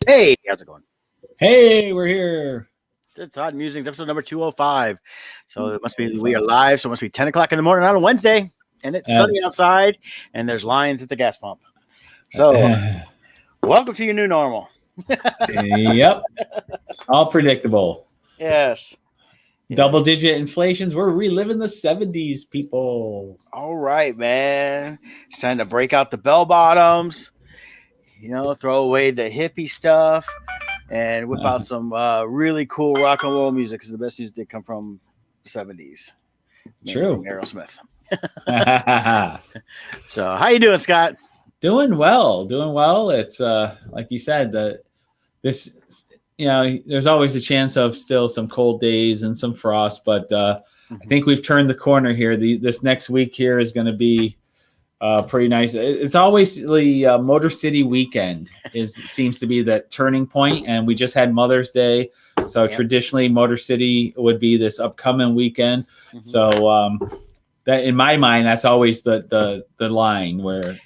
Hey, how's it going? Hey, we're here. It's Odd Musings, episode number 205. So it must be, we are live, so it must be 10 o'clock in the morning on a Wednesday, and it's sunny outside, and there's lions at the gas pump. So, welcome to your new normal. Yep. All predictable. Yes. Double-digit inflations. We're reliving the 70s, people. All right, man. It's time to break out the bell bottoms, throw away the hippie stuff, and whip out some really cool rock and roll music, because the best music did come from the 70s. True. Aerosmith. So, how you doing, Scott? Doing well. It's like you said, there's always a chance of still some cold days and some frost, but I think we've turned the corner here. This next week here is going to be pretty nice. It's always the Motor City weekend seems to be that turning point, and we just had Mother's Day, so traditionally Motor City would be this upcoming weekend. So that, in my mind, that's always the line where.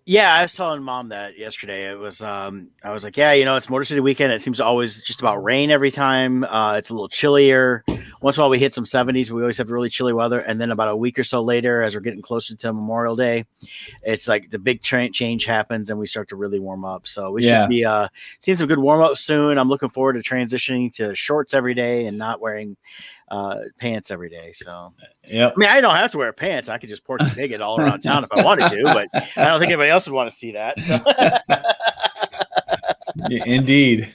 Yeah, I was telling Mom that yesterday. It was, I was like, it's Motor City weekend. It seems to always just about rain every time. It's a little chillier. Once in a while we hit some 70s. We always have really chilly weather. And then about a week or so later, as we're getting closer to Memorial Day, it's like the big change happens and we start to really warm up. So we should be seeing some good warm up soon. I'm looking forward to transitioning to shorts every day and not wearing pants every day. So I mean, I don't have to wear pants. I could just pork and pig it all around town if I wanted to, but I don't think anybody else would want to see that. So. Indeed.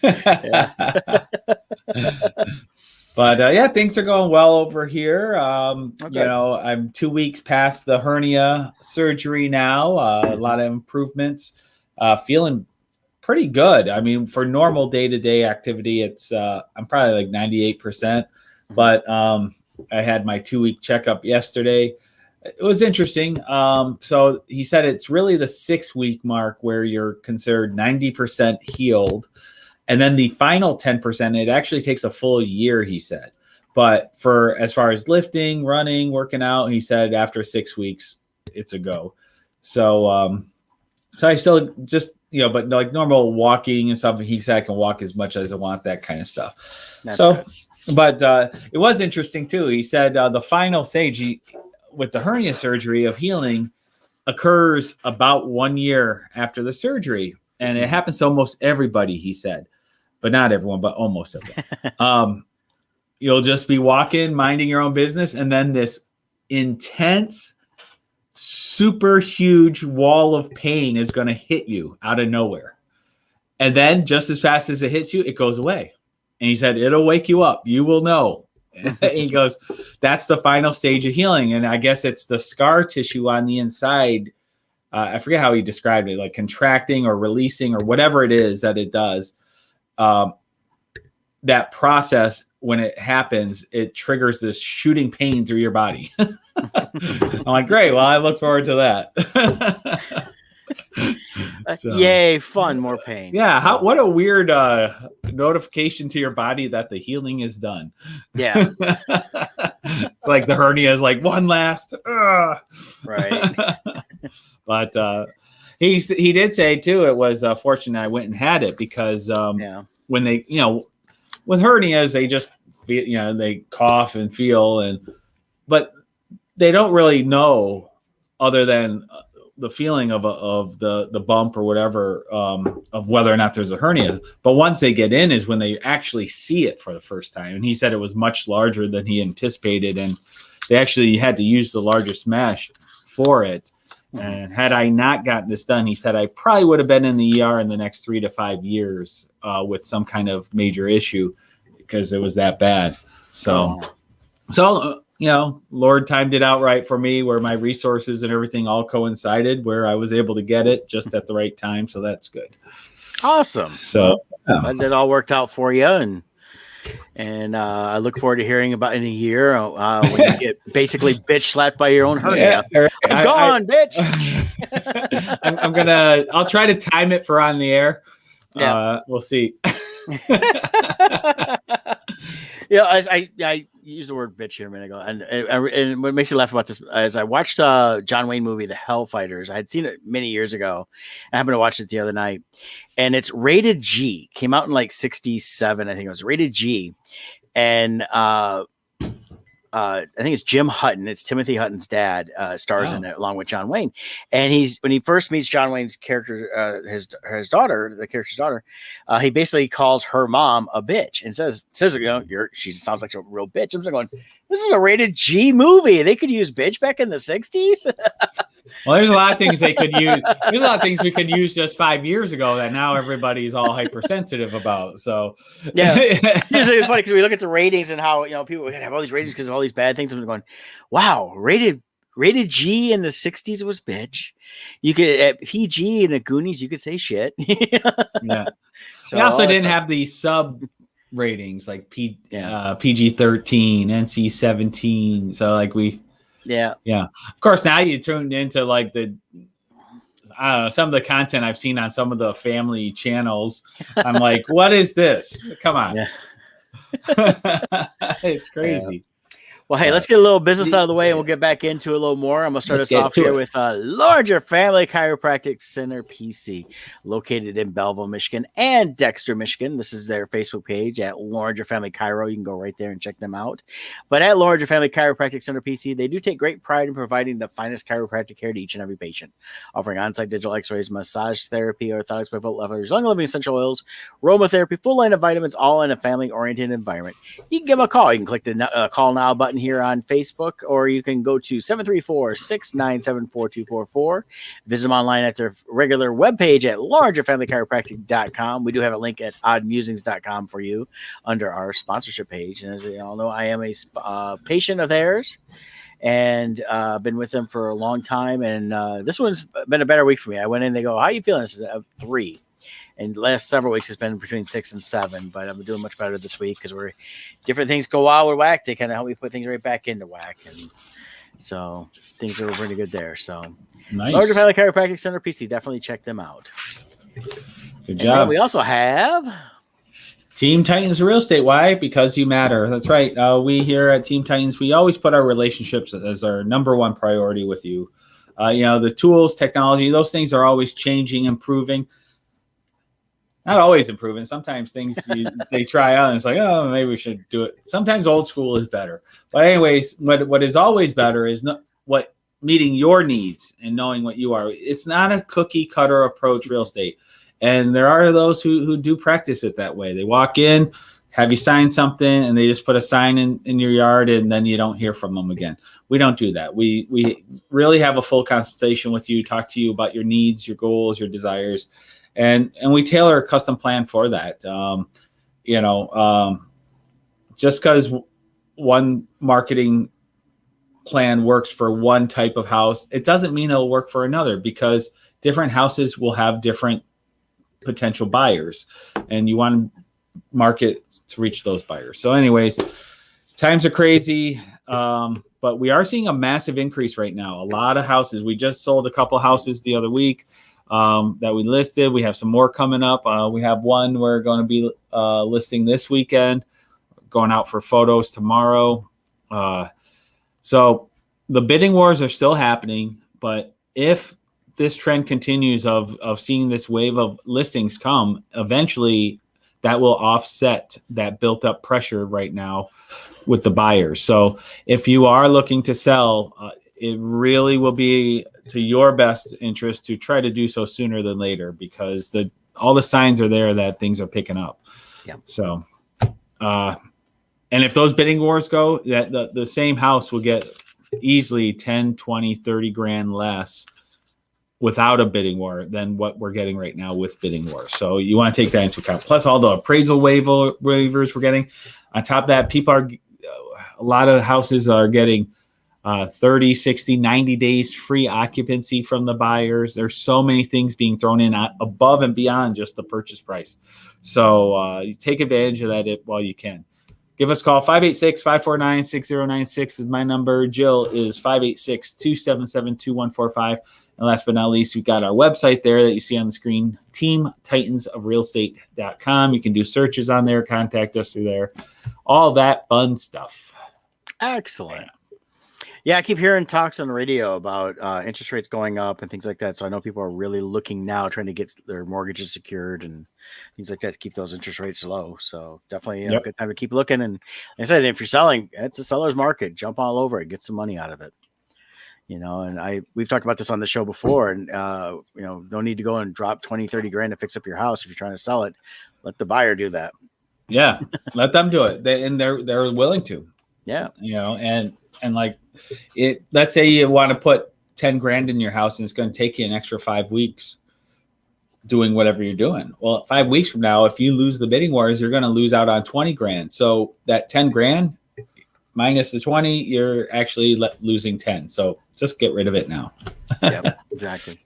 But things are going well over here. I'm 2 weeks past the hernia surgery now. A lot of improvements. Feeling pretty good. I mean, for normal day-to-day activity, it's I'm probably like 98%. But I had my 2-week checkup yesterday. It was interesting. So he said it's really the 6-week mark where you're considered 90% healed. And then the final 10%, it actually takes a full year, he said. But as far as lifting, running, working out, he said after 6 weeks, it's a go. So I still just, but like normal walking and stuff, he said I can walk as much as I want, that kind of stuff. That's good. But it was interesting, too. He said the final stage with the hernia surgery of healing occurs about 1 year after the surgery. And it happens to almost everybody, he said. But not everyone, but almost everyone. You'll just be walking, minding your own business. And then this intense, super huge wall of pain is going to hit you out of nowhere. And then just as fast as it hits you, it goes away. And he said, it'll wake you up. You will know. And he goes, that's the final stage of healing. And I guess it's the scar tissue on the inside. I forget how he described it, like contracting or releasing or whatever it is that it does. That process, when it happens, it triggers this shooting pain through your body. I'm like, great. Well, I look forward to that. So, yay, fun, more pain. Yeah, what a weird notification to your body that the healing is done. Yeah. It's like the hernia is like one last. Right. But he did say, too, it was fortunate I went and had it because when they, with hernias, they just, they cough and feel, but they don't really know other than the feeling of the bump or whatever, of whether or not there's a hernia. But once they get in is when they actually see it for the first time. And he said it was much larger than he anticipated. And they actually had to use the larger smash for it. And had I not gotten this done, he said I probably would have been in the ER in the next 3 to 5 years with some kind of major issue because it was that bad. So Lord timed it out right for me where my resources and everything all coincided where I was able to get it just at the right time. So that's good. Awesome. So that all worked out for you. And I look forward to hering about in a year when you get basically bitch slapped by your own hernia. I'm gone, bitch. I'll try to time it for on the air. Yeah. We'll see. Yeah, I used the word bitch here a minute ago, and what makes me laugh about this is I watched John Wayne movie The Hellfighters. I had seen it many years ago. I happened to watch it the other night, and it's rated G. Came out in like '67, I think it was rated G, and I think it's Jim Hutton. It's Timothy Hutton's dad stars in it along with John Wayne. And when he first meets John Wayne's character, his daughter, the character's daughter, he basically calls her mom a bitch and says she sounds like a real bitch. I'm going, this is a rated G movie. They could use bitch back in the '60s. Well, there's a lot of things they could use. There's a lot of things we could use just 5 years ago that now everybody's all hypersensitive about. So yeah, it's funny because we look at the ratings and how people have all these ratings because of all these bad things. I'm going, wow, rated G in the '60s was bitch. You could at PG in the Goonies, you could say shit. Yeah. So we also didn't have the sub ratings like PG-13, NC-17. So like Yeah. Of course, now you tuned into like some of the content I've seen on some of the family channels. I'm like, what is this? Come on. Yeah. It's crazy. Yeah. Well, hey, let's get a little business out of the way and we'll get back into a little more. I'm going to start us off here with Larger Family Chiropractic Center PC, located in Belleville, Michigan and Dexter, Michigan. This is their Facebook page at Larger Family Chiro. You can go right there and check them out. But at Larger Family Chiropractic Center PC, they do take great pride in providing the finest chiropractic care to each and every patient, offering on-site digital x-rays, massage therapy, orthotics by foot levers, long living essential oils, aromatherapy, full line of vitamins, all in a family-oriented environment. You can give them a call. You can click the call now button here on Facebook, or you can go to 734-697-4244. Visit them online at their regular webpage at largerfamilychiropractic.com. We do have a link at oddmusings.com for you under our sponsorship page. And as you all know, I am a patient of theirs and been with them for a long time. And this one's been a better week for me. I went in, they go, how are you feeling? I said, 3. And the last several weeks has been between 6 and 7, but I'm doing much better this week because different things go out with whack. They kind of help me put things right back into whack. And so things are pretty good there. So nice. Larger Family Chiropractic Center PC, definitely check them out. Good job. We also have Team Titans Real Estate. Why? Because you matter. That's right. We here at Team Titans, we always put our relationships as our number one priority with you. The tools, technology, those things are always changing, improving. Not always improving. Sometimes things they try out and it's like, oh, maybe we should do it. Sometimes old school is better. But anyways, what is always better is what meeting your needs and knowing what you are. It's not a cookie cutter approach real estate. And there are those who do practice it that way. They walk in, have you sign something, and they just put a sign in your yard and then you don't hear from them again. We don't do that. We really have a full consultation with you, talk to you about your needs, your goals, your desires. And we tailor a custom plan for that. Just because one marketing plan works for one type of house, it doesn't mean it'll work for another because different houses will have different potential buyers, and you want to market to reach those buyers. So anyways, times are crazy, but we are seeing a massive increase right now. A lot of houses. We just sold a couple houses the other week. That we listed. We have some more coming up. We have one we're going to be listing this weekend, going out for photos tomorrow. So the bidding wars are still happening, but if this trend continues of seeing this wave of listings come, eventually that will offset that built up pressure right now with the buyers. So if you are looking to sell, it really will be to your best interest to try to do so sooner than later because all the signs are there that things are picking up. Yeah. So, and if those bidding wars go, that the same house will get easily 10, 20, 30 grand less without a bidding war than what we're getting right now with bidding wars. So you want to take that into account. Plus all the appraisal waivers we're getting. On top of that, a lot of houses are getting 30, 60, 90 days free occupancy from the buyers. There's so many things being thrown in above and beyond just the purchase price. So you take advantage of that while you can. give us a call. 586-549-6096 is my number. Jill is 586-277-2145. And last but not least, we've got our website there that you see on the screen, teamtitansofrealestate.com. You can do searches on there, contact us through there, all that fun stuff. Excellent. Yeah, I keep hearing talks on the radio about interest rates going up and things like that. So I know people are really looking now, trying to get their mortgages secured and things like that to keep those interest rates low. So definitely a good time to keep looking. And like I said, if you're selling, it's a seller's market. Jump all over it, get some money out of it. And we've talked about this on the show before, and no need to go and drop 20, 30 grand to fix up your house. If you're trying to sell it, let the buyer do that. Yeah. Let them do it. They're willing to. Yeah. And like let's say you want to put 10 grand in your house and it's going to take you an extra 5 weeks doing whatever you're doing. Well, 5 weeks from now, if you lose the bidding wars, you're going to lose out on 20 grand. So that 10 grand minus the 20, you're actually losing 10. So just get rid of it now. Yeah, exactly.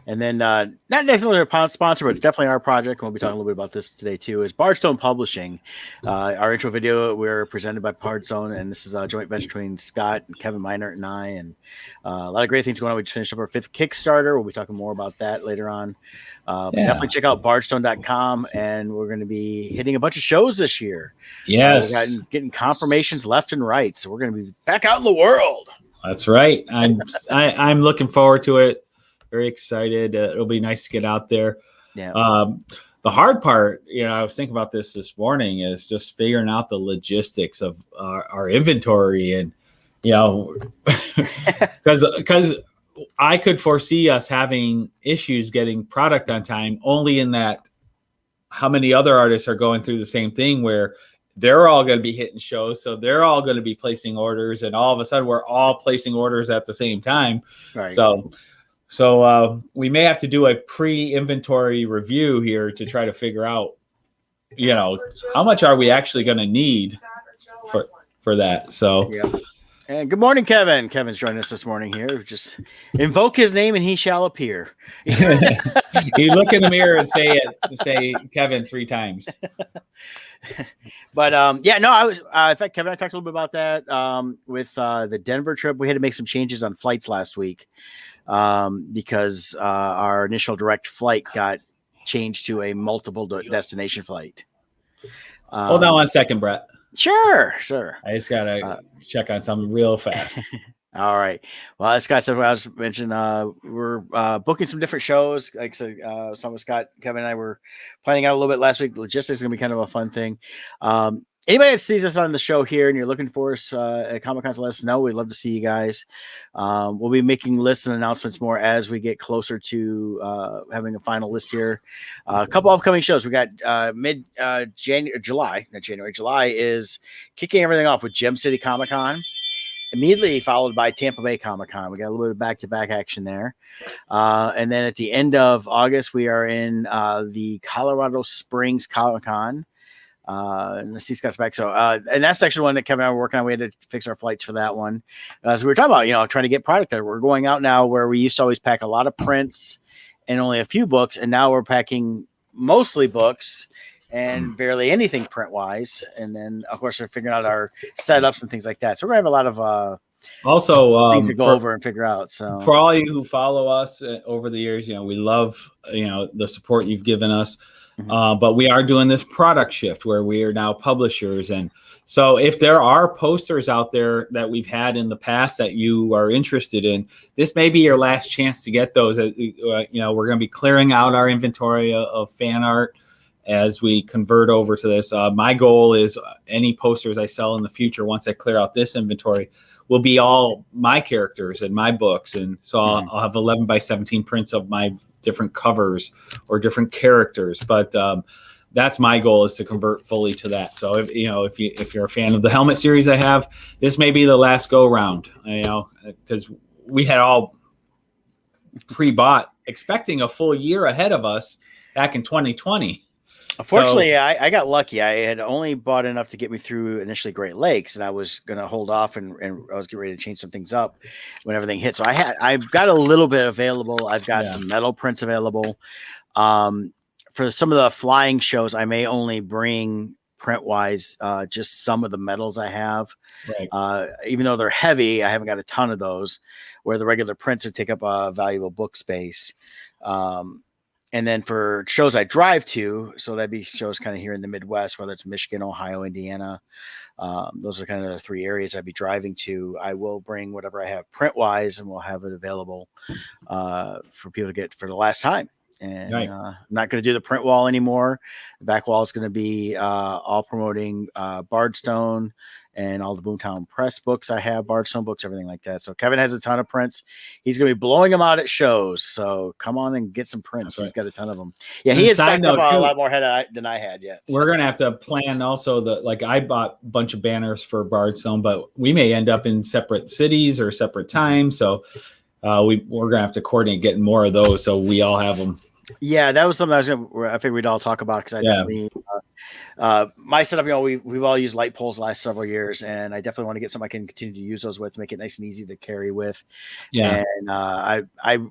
And then not necessarily a sponsor, but it's definitely our project. We'll be talking a little bit about this today too, is Bardstone Publishing. Our intro video, we're presented by Bardstone, and this is a joint venture between Scott and Kevin Meinert and I, and a lot of great things going on. We just finished up our 5th Kickstarter. We'll be talking more about that later on. Definitely check out bardstone.com, and we're going to be hitting a bunch of shows this year. Yes. We're getting confirmations left and right, so we're going to be back out in the world. That's right. I'm looking forward to it. Very excited. It'll be nice to get out there. Yeah. The hard part, I was thinking about this morning, is just figuring out the logistics of our inventory, and because I could foresee us having issues getting product on time, only in that how many other artists are going through the same thing where they're all going to be hitting shows. So they're all going to be placing orders, and all of a sudden we're all placing orders at the same time. Right. So we may have to do a pre-inventory review here to try to figure out, how much are we actually going to need for that. So, yeah. And good morning, Kevin. Kevin's joining us this morning here. Just invoke his name and he shall appear. You look in the mirror and say Kevin 3 times. But I was in fact, Kevin, I talked a little bit about that with the Denver trip. We had to make some changes on flights last week because our initial direct flight got changed to a multiple destination flight. Hold on 1 second, Brett. Sure. I just gotta check on something real fast. All right. Well, as Scott said, I was mentioning, we're booking some different shows. Like so, some of Scott, Kevin, and I were planning out a little bit last week. Logistics is going to be kind of a fun thing. Anybody that sees us on the show here and you're looking for us at Comic-Con, to let us know. We'd love to see you guys. We'll be making lists and announcements more as we get closer to having a final list here. A couple upcoming shows. We got July is kicking everything off with Gem City Comic-Con. Immediately followed by Tampa Bay Comic-Con. We got a little bit of back-to-back action there. And then at the end of August, we are in the Colorado Springs Comic-Con. And let's see Scott's back. So, and that's actually one that Kevin and I were working on. We had to fix our flights for that one. So we were talking about, trying to get product there. We're going out now where we used to always pack a lot of prints and only a few books. And now we're packing mostly books and barely anything print wise. And then of course we're figuring out our setups and things like that. So we're gonna have a lot of things to go over and figure out. So for all you who follow us over the years, we love the support you've given us. Mm-hmm. But we are doing this product shift where we are now publishers. And so if there are posters out there that we've had in the past that you are interested in, this may be your last chance to get those. We're going to be clearing out our inventory of fan art as we convert over to this. My goal is any posters I sell in the future, once I clear out this inventory, will be all my characters and my books. And so I'll have 11 by 17 prints of my different covers or different characters. But that's my goal, is to convert fully to that. So if you're a fan of the helmet series I have, this may be the last go round, because we had all pre-bought expecting a full year ahead of us back in 2020. Unfortunately, I got lucky. I had only bought enough to get me through initially Great Lakes, and I was going to hold off and I was getting ready to change some things up when everything hit. So I've got a little bit available. I've got some metal prints available. For some of the flying shows, I may only bring print wise, just some of the metals I have. Right. Even though they're heavy, I haven't got a ton of those, where the regular prints would take up a valuable book space. And then for shows I drive to, so that'd be shows kind of here in the Midwest, whether it's Michigan, Ohio, Indiana. Those are kind of the three areas I'd be driving to. I will bring whatever I have print wise, and we'll have it available for people to get for the last time. And I'm not going to do the print wall anymore. The back wall is going to be all promoting Bardstone and all the Boomtown Press books I have, Bardstone books, everything like that. So Kevin has a ton of prints. He's going to be blowing them out at shows. So come on and get some prints. He's got a ton of them. Yeah, he had stacked up a lot more than I had yet. So. We're going to have to plan also I bought a bunch of banners for Bardstone, but we may end up in separate cities or separate times. So we're going to have to coordinate getting more of those so we all have them. Yeah, that was something I figured we'd all talk about because definitely my setup, we've all used light poles the last several years, and I definitely want to get something I can continue to use those with to make it nice and easy to carry with. Yeah. And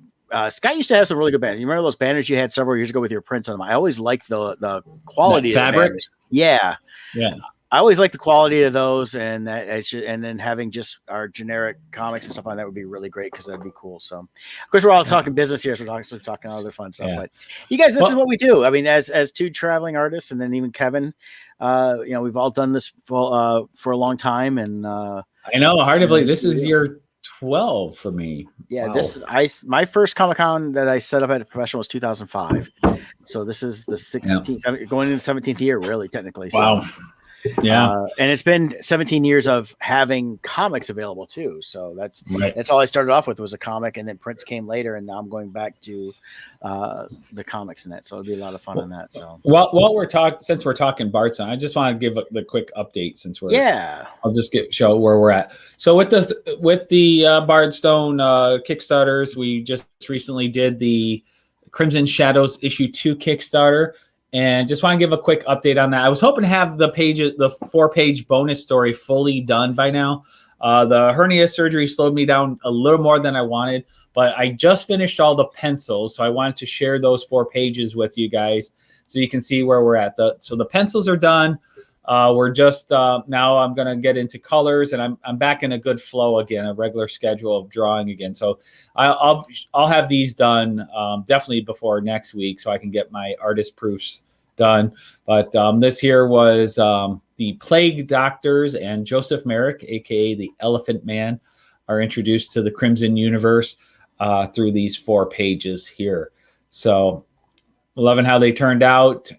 Scott used to have some really good banners. You remember those banners you had several years ago with your prints on them? I always liked the quality of the fabric. Yeah. I always like the quality of those, and then having just our generic comics and stuff like that would be really great because that'd be cool. So, of course, we're all talking business here, so we're talking other fun stuff. But you guys, this is what we do. I mean, as two traveling artists, and then even Kevin, we've all done this for a long time, and I know, hard to believe this is year 12 for me. Yeah, wow. My first Comic-Con that I set up at a professional was 2005. So this is the 16th, going into the 17th year, really, technically. Wow. So. Yeah, and it's been 17 years of having comics available too. So that's all I started off with was a comic, and then prints came later, and now I'm going back to the comics and that. So it'll be a lot of fun on that. So since we're talking Bardstone, I just want to give the quick update since we're I'll just show where we're at. So with the Bardstone Kickstarters, we just recently did the Crimson Shadows issue 2 Kickstarter. And just want to give a quick update on that. I was hoping to have the 4-page bonus story fully done by now. The hernia surgery slowed me down a little more than I wanted, but I just finished all the pencils. So I wanted to share those 4 pages with you guys so you can see where we're at. So the pencils are done. We're just now I'm going to get into colors, and I'm back in a good flow again, a regular schedule of drawing again. So I'll have these done definitely before next week so I can get my artist proofs done. But this here was the Plague Doctors and Joseph Merrick, aka the Elephant Man, are introduced to the Crimson Universe through these 4 pages here. So loving how they turned out.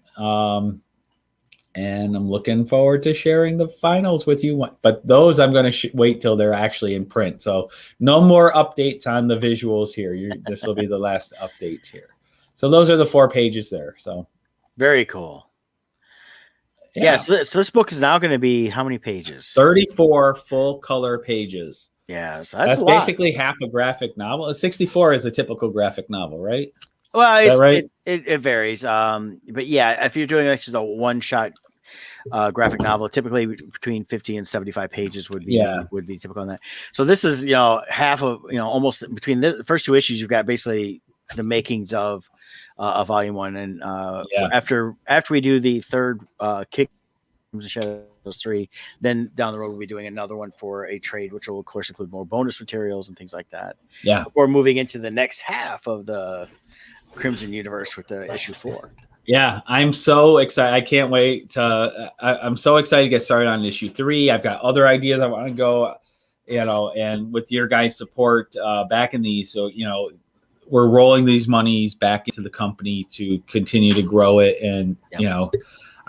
And I'm looking forward to sharing the finals with you. But those I'm going to wait till they're actually in print. So no more updates on the visuals here. This will be the last update here. So those are the 4 pages there. So very cool. Yeah. So this book is now going to be how many pages? 34 full color pages. Yeah. So that's basically half a graphic novel. 64 is a typical graphic novel, right? Well, right? It varies. But yeah, if you're doing just a one-shot graphic novel, typically between 50 and 75 pages would be typical on that. So this is half of almost between the first 2 issues. You've got basically the makings of volume 1, and after we do the third kick. Shadows 3, then down the road we'll be doing another one for a trade, which will of course include more bonus materials and things like that. Yeah, we're moving into the next half of the Crimson Universe with the issue 4. Yeah, I'm so excited. I can't wait to. I'm so excited to get started on issue 3. I've got other ideas I want to go, and with your guys' support backing these, so we're rolling these monies back into the company to continue to grow it, and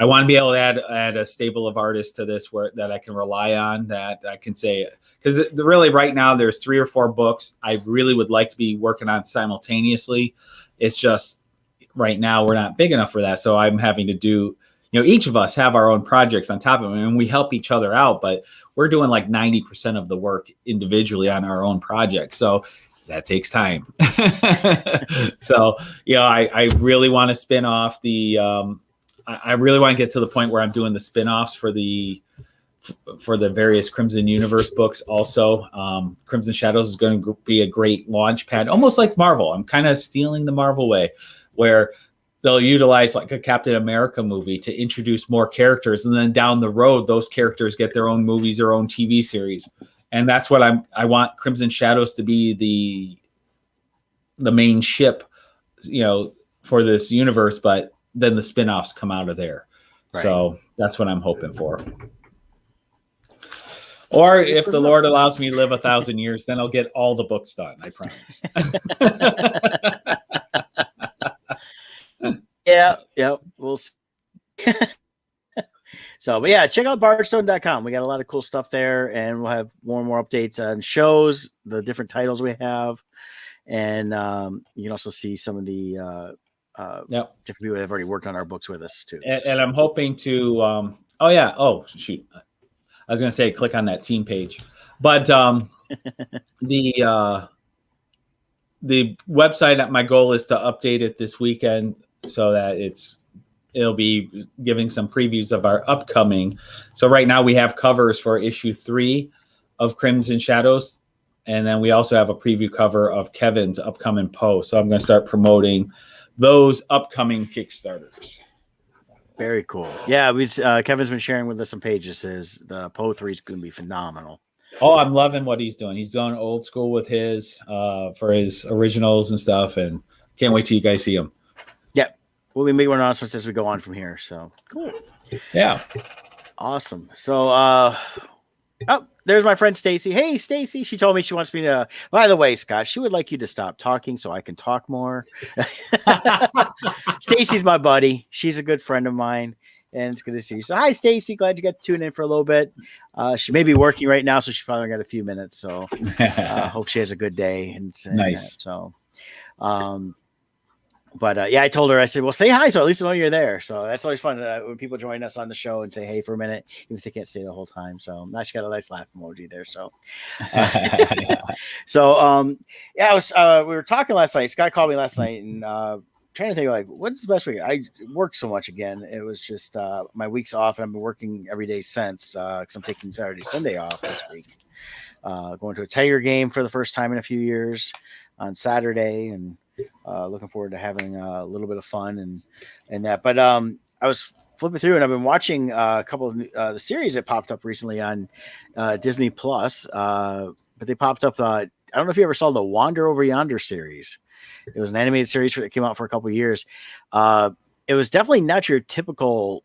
I want to be able to add a stable of artists to this that I can rely on, that I can say, because really right now there's 3 or 4 books I really would like to be working on simultaneously. It's just right now we're not big enough for that. So I'm having to do, each of us have our own projects on top of it, and we help each other out, but we're doing like 90% of the work individually on our own project. So that takes time. So, I really want to spin off I really want to get to the point where I'm doing the spin-offs for the various Crimson Universe books. Also, Crimson Shadows is going to be a great launch pad, almost like Marvel. I'm kind of stealing the Marvel way, where they'll utilize like a Captain America movie to introduce more characters, and then down the road, those characters get their own movies, their own TV series, and that's what I want Crimson Shadows to be the main ship, for this universe, but then the spin-offs come out of there. Right. So that's what I'm hoping for. Or if the Lord allows me to live 1,000 years, then I'll get all the books done. I promise. Yeah. We'll see. So, but yeah, check out bardstone.com. We got a lot of cool stuff there, and we'll have more and more updates on shows, the different titles we have, and you can also see some of the different people that have already worked on our books with us too. And I'm hoping to. Oh shoot! I was going to say click on that team page, but the website. My goal is to update it this weekend so that it'll be giving some previews of our upcoming. So right now we have covers for issue 3 of Crimson Shadows. And then we also have a preview cover of Kevin's upcoming Poe. So I'm going to start promoting those upcoming Kickstarters. Very cool. Yeah, Kevin's been sharing with us some pages. The Poe 3 is going to be phenomenal. Oh, I'm loving what he's doing. He's going old school with his for his originals and stuff. And can't wait till you guys see him. Yep. We'll be making announcements as we go on from here. So cool. Yeah. Awesome. So, there's my friend Stacy. Hey, Stacy. She told me she wants me to. By the way, Scott, she would like you to stop talking so I can talk more. Stacy's my buddy. She's a good friend of mine, and it's good to see you. So, hi, Stacy. Glad you got to tune in for a little bit. She may be working right now, so she's probably got a few minutes. So, hope she has a good day. And nice. So, But I told her, I said, well, say hi, so at least I know you're there. So that's always fun when people join us on the show and say hey for a minute, even if they can't stay the whole time. So now she got a nice laugh emoji there. So, we were talking last night. Scott called me last night and trying to think like, what's the best week? I worked so much again. It was just my week's off, and I've been working every day since because I'm taking Saturday, Sunday off this week. Going to a Tiger game for the first time in a few years on Saturday, and looking forward to having a little bit of fun and that. But I was flipping through, and I've been watching a couple of the series that popped up recently on Disney Plus. But they popped up. I don't know if you ever saw the Wander Over Yonder series. It was an animated series that came out for a couple of years. It was definitely not your typical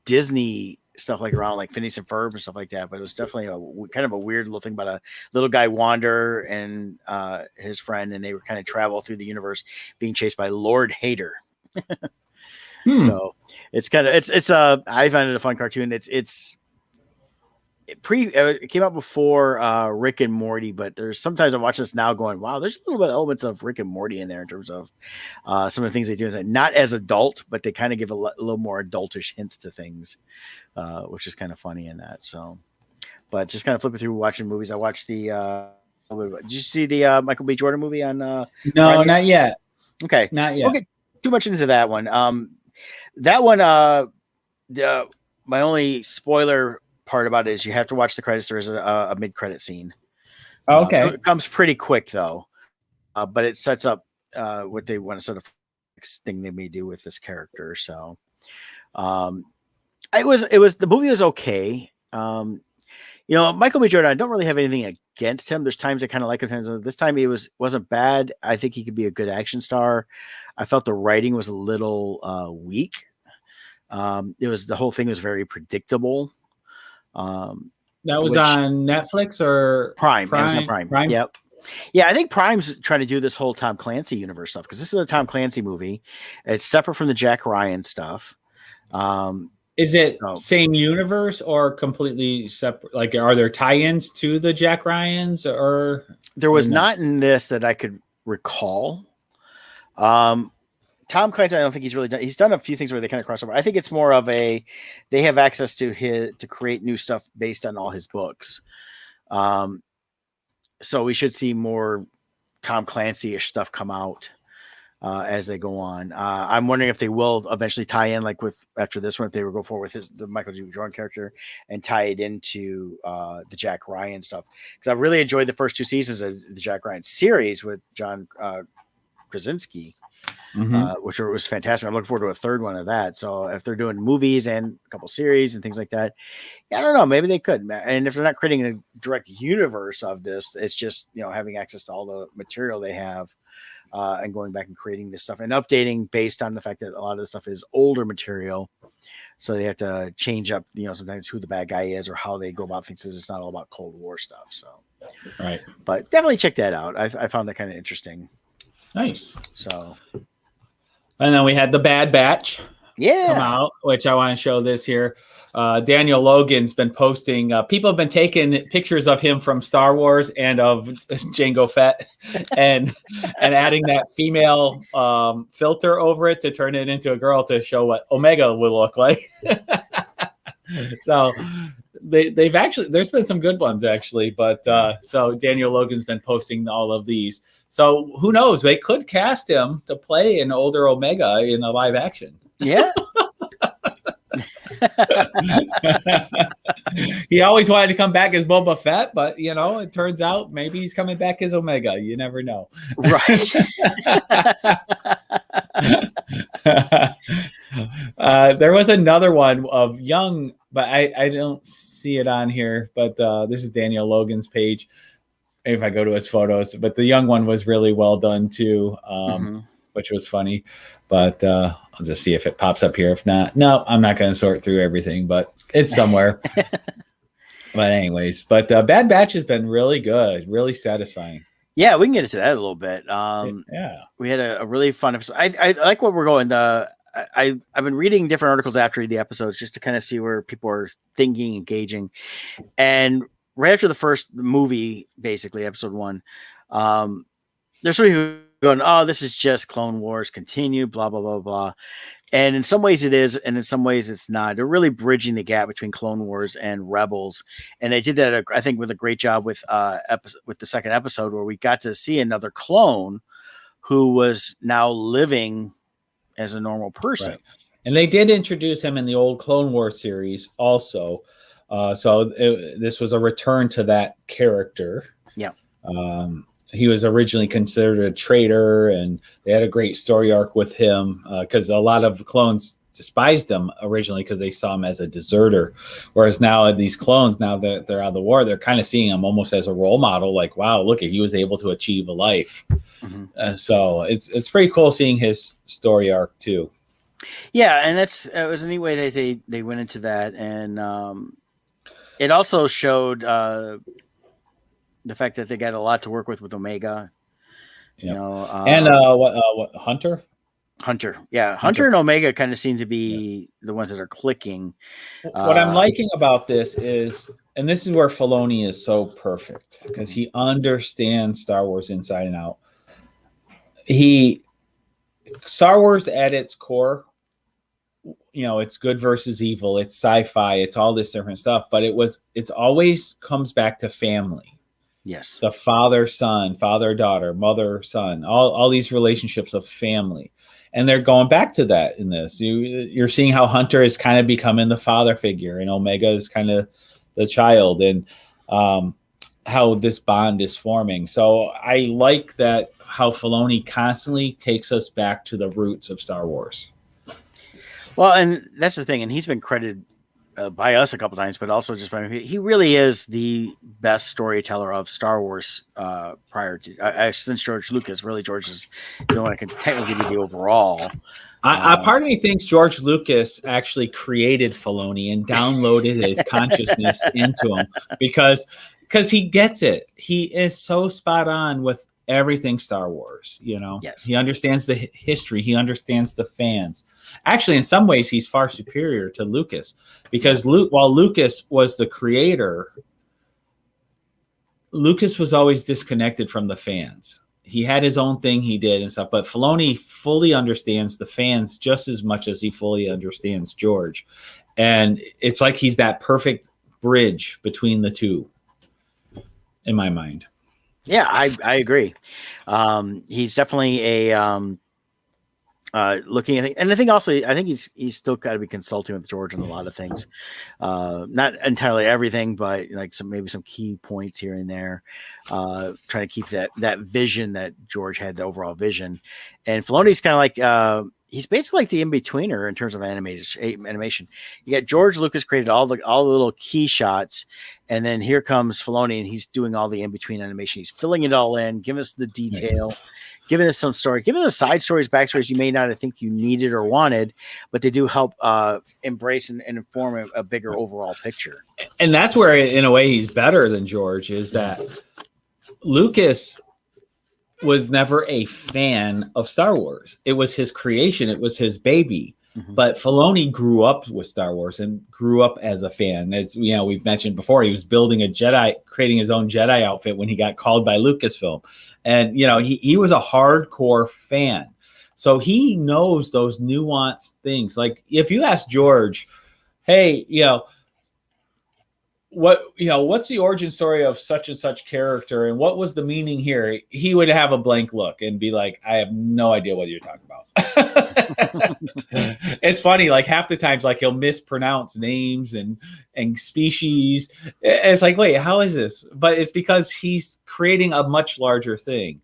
Disney stuff like around like Phineas and Ferb and stuff like that, but it was definitely a kind of a weird little thing about a little guy Wander and his friend, and they were kind of travel through the universe being chased by Lord Hater. So it's kind of I find it a fun cartoon. It came out before Rick and Morty, but there's sometimes I'm watching this now going, wow, there's a little bit of elements of Rick and Morty in there in terms of some of the things they do. Not as adult, but they kind of give a little more adultish hints to things, which is kind of funny in that. So, but just kind of flipping through watching movies. I watched did you see the Michael B. Jordan movie on? No, not yet. Okay. Not yet. Don't get too much into that one. That one, my only spoiler part about it is you have to watch the credits. There is a mid-credit scene. Okay. It comes pretty quick though, but it sets up what they want to set up next thing they may do with this character. So the movie was okay. Michael B. Jordan, I don't really have anything against him. There's times I kind of like him. This time he wasn't bad. I think he could be a good action star. I felt the writing was a little weak. The whole thing was very predictable. That was on Netflix or Prime. It was on Prime. Yep. Yeah, I think Prime's trying to do this whole Tom Clancy universe stuff because this is a Tom Clancy movie. It's separate from the Jack Ryan stuff. Is it same universe or completely separate? Like, are there tie-ins to the Jack Ryans or? There was not in this that I could recall. Tom Clancy, I don't think he's really done. He's done a few things where they kind of cross over. I think it's more of they have access to create new stuff based on all his books. So we should see more Tom Clancy-ish stuff come out as they go on. I'm wondering if they will eventually tie in, like after this one, if they will go forward with the Michael B. Jordan character and tie it into the Jack Ryan stuff. Because I really enjoyed the first 2 seasons of the Jack Ryan series with John Krasinski. which was fantastic. I'm looking forward to a third one of that. So if they're doing movies and a couple series and things like that, I don't know, maybe they could. And if they're not creating a direct universe of this, it's just, having access to all the material they have, and going back and creating this stuff and updating based on the fact that a lot of the stuff is older material. So they have to change up, sometimes who the bad guy is or how they go about things. It's not all about Cold War stuff. So, right. But definitely check that out. I found that kind of interesting. Nice. So, and then we had the Bad Batch come yeah, out, which I want to show this here. Daniel Logan's been posting. People have been taking pictures of him from Star Wars and of Jango Fett, and adding that female filter over it to turn it into a girl to show what Omega would look like. So they've actually, there's been some good ones actually, but so Daniel Logan's been posting all of these. So who knows? They could cast him to play an older Omega in a live action. Yeah. He always wanted to come back as Boba Fett, but it turns out maybe he's coming back as Omega. You never know. Right. There was another one of young, but I don't see it on here, but this is Daniel Logan's page. If I go to his photos, but the young one was really well done too, which was funny. But I'll just see if it pops up here. If not, no, I'm not going to sort through everything, but it's somewhere. But anyways, Bad Batch has been really good, really satisfying. Yeah, we can get into that a little bit. Yeah, we had a really fun episode. I like what we're going. I've been reading different articles after the episodes just to kind of see where people are thinking, engaging, and right after the first movie, basically episode 1, there's some people going, "Oh, this is just Clone Wars continue, blah blah blah blah," and in some ways it is, and in some ways it's not. They're really bridging the gap between Clone Wars and Rebels, and they did that, I think, with a great job with the second episode, where we got to see another clone who was now living as a normal person. Right. And they did introduce him in the old Clone Wars series also. This was a return to that character. Yeah. He was originally considered a traitor, and they had a great story arc with him because a lot of clones despised him originally because they saw him as a deserter. Whereas now these clones, now that they're out of the war, they're kind of seeing him almost as a role model. Like, wow, look, he was able to achieve a life. So it's pretty cool seeing his story arc too. Yeah, and it was a neat way that they went into that, and it also showed the fact that they got a lot to work with Omega. Yeah. What Hunter? Yeah, Hunter and Omega kind of seem to be the ones that are clicking. What I'm liking about this is, and this is where Filoni is so perfect, because he understands Star Wars inside and out. Star Wars at its core, it's good versus evil, it's sci-fi, it's all this different stuff, but it's always comes back to family. Yes. The father-son, father-daughter, mother-son, all these relationships of family. And they're going back to that in this. You're seeing how Hunter is kind of becoming the father figure, and Omega is kind of the child, and how this bond is forming. So I like that, how Filoni constantly takes us back to the roots of Star Wars. Well, and that's the thing, and he's been credited by us a couple times, but also just by he really is the best storyteller of Star Wars prior to since George Lucas. Really, George is the one that can technically be the overall. Part of me thinks George Lucas actually created Filoni and downloaded his consciousness into him because he gets it. He is so spot on with everything Star Wars. Yes. He understands the history. He understands the fans. Actually, in some ways, he's far superior to Lucas, because while Lucas was the creator, Lucas was always disconnected from the fans. He had his own thing he did and stuff, but Filoni fully understands the fans just as much as he fully understands George. And it's like he's that perfect bridge between the two, in my mind. Yeah, I agree. He's definitely looking at, and I think also, I think he's still got to be consulting with George on a lot of things, not entirely everything, but like maybe some key points here and there, trying to keep that vision that George had, the overall vision. And Filoni's kind of like, he's basically like the in-betweener in terms of animation. You got George Lucas created all the little key shots, and then here comes Filoni, and he's doing all the in-between animation. He's filling it all in, giving us the detail, giving us some story, giving us side stories, backstories you may not have think you needed or wanted, but they do help embrace and inform a bigger overall picture. And that's where, in a way, he's better than George, is that Lucas was never a fan of Star Wars. It was his creation. It was his baby. Mm-hmm. But Filoni grew up with Star Wars and grew up as a fan. As we've mentioned before, he was building creating his own Jedi outfit when he got called by Lucasfilm. And, he was a hardcore fan. So he knows those nuanced things. Like if you ask George, hey, what's the origin story of such and such character and what was the meaning here, he would have a blank look and be like, I have no idea what you're talking about. It's funny, like half the times, like he'll mispronounce names and species. It's like, wait, how is this? But it's because he's creating a much larger thing.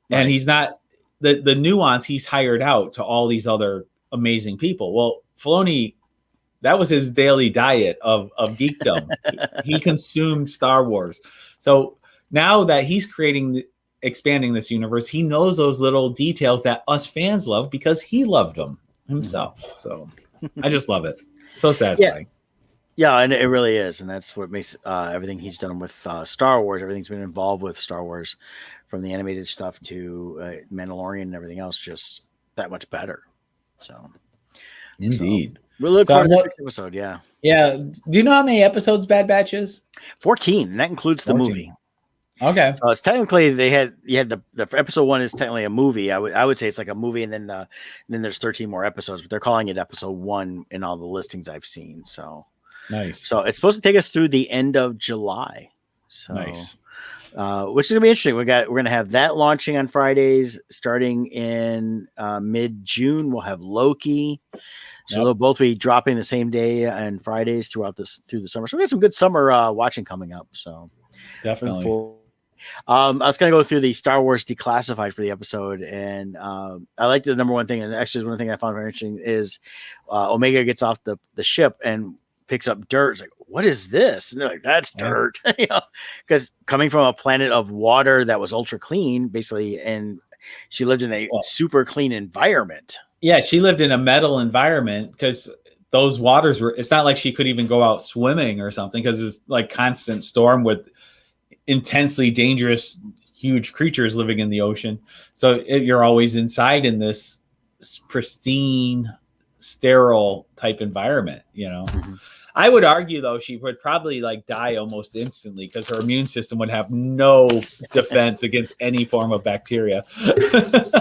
Right. And he's not the nuance he's hired out to all these other amazing people. Well, Filoni, that was his daily diet of geekdom. He consumed Star Wars. So now that he's expanding this universe, he knows those little details that us fans love because he loved them himself. So I just love it. So satisfying. Yeah, and it really is. And that's what makes everything he's done with Star Wars, everything's been involved with Star Wars, from the animated stuff to Mandalorian and everything else, just that much better. So, indeed. We'll look forward to the next episode. Yeah. Yeah. Do you know how many episodes Bad Batch is? 14. And that includes the movie. Okay. So it's technically you had the episode 1 is technically a movie. I would say it's like a movie, and then there's 13 more episodes, but they're calling it episode 1 in all the listings I've seen. So nice. So it's supposed to take us through the end of July. So nice. Which is gonna be interesting. We're gonna have that launching on Fridays, starting in mid-June. We'll have Loki. So they'll both be dropping the same day and Fridays through the summer. So we got some good summer watching coming up. So definitely. I was going to go through the Star Wars Declassified for the episode, and I like the number one thing, and actually one thing I found very interesting is Omega gets off the ship and picks up dirt. It's like, what is this? And they're like, that's dirt, because coming from a planet of water that was ultra clean, basically, and she lived in a super clean environment. Yeah, she lived in a metal environment because those waters it's not like she could even go out swimming or something because it's like constant storm with intensely dangerous, huge creatures living in the ocean. So you're always inside in this pristine, sterile type environment, Mm-hmm. I would argue, though, she would probably die almost instantly because her immune system would have no defense against any form of bacteria.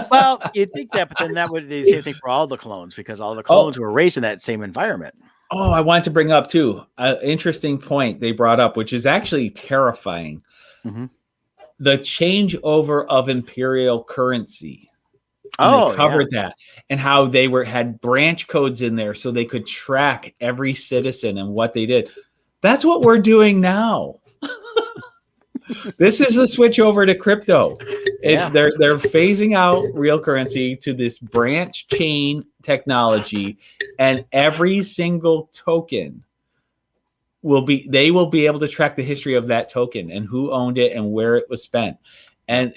Well, you'd think that, but then that would be the same thing for all the clones because all the clones were raised in that same environment. Oh, I wanted to bring up, too, an interesting point they brought up, which is actually terrifying. Mm-hmm. The changeover of imperial currency. And they covered that, and how they had branch codes in there so they could track every citizen and what they did. That's what we're doing now. This is a switch over to crypto. They're phasing out real currency to this branch chain technology, and every single token they will be able to track the history of that token and who owned it and where it was spent. And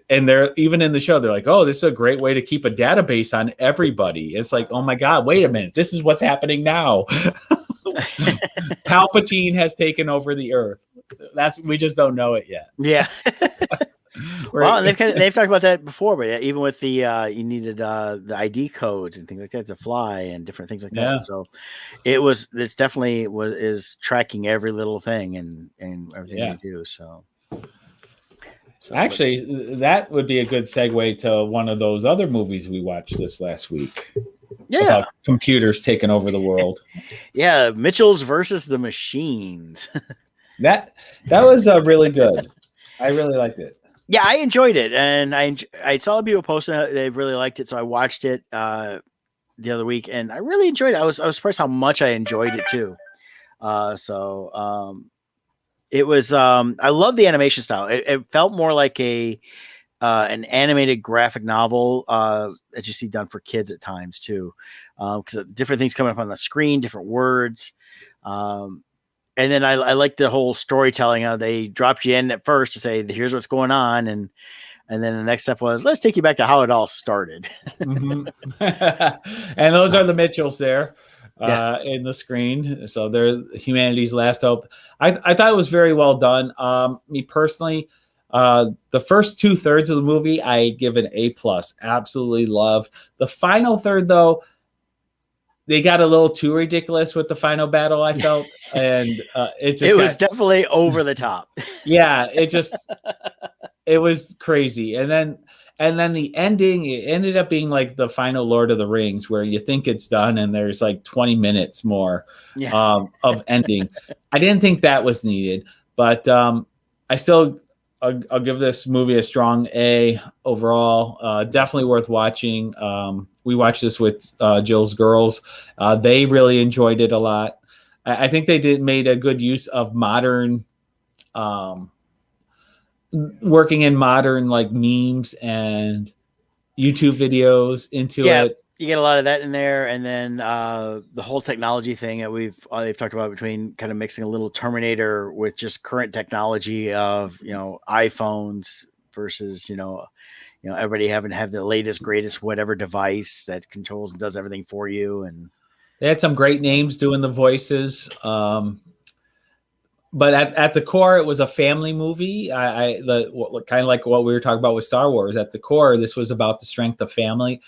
they're even in the show, they're like, oh, this is a great way to keep a database on everybody. It's like, oh my God, wait a minute. This is what's happening now. Palpatine has taken over the earth. We just don't know it yet. Yeah. Well, and they've talked about that before, but even with the you needed the ID codes and things like that to fly and different things like that. So it's definitely is tracking every little thing and everything they do. So actually, that would be a good segue to one of those other movies we watched this last week. Yeah, about computers taking over the world. Yeah, Mitchell's versus the Machines. That was really good. I really liked it. Yeah, I enjoyed it, and I saw people posting it, they really liked it, so I watched it the other week, and I really enjoyed it. I was surprised how much I enjoyed it too. It was I love the animation style. It felt more like a an animated graphic novel that you see done for kids at times too, because different things coming up on the screen, different words. Um, and then I like the whole storytelling. How they dropped you in at first to say, "Here's what's going on," and then the next step was, "Let's take you back to how it all started." Mm-hmm. And those are the Mitchells there Yeah, in the screen. So they're humanity's last hope. I thought it was very well done. Me personally, the first 2/3 of the movie, I give an A+. Absolutely love. The final third, though, they got a little too ridiculous with the final battle, I felt. And it was definitely over the top. Yeah, it was crazy. And then the ending, it ended up being like the final Lord of the Rings, where you think it's done and there's like 20 minutes more Yeah. of ending. I didn't think that was needed, but I still I'll give this movie a strong A overall. Definitely worth watching. We watched this with Jill's girls. They really enjoyed it a lot. I think they made a good use of modern working in modern like memes and YouTube videos into Yeah, it. you get a lot of that in there, and then the whole technology thing that they've talked about, between kind of mixing a little Terminator with just current technology of iPhones versus everybody having to have the latest greatest whatever device that controls and does everything for you. And They had some great names doing the voices. But at the core, it was a family movie. Kind of like what we were talking about with Star Wars. At the core, this was about the strength of family.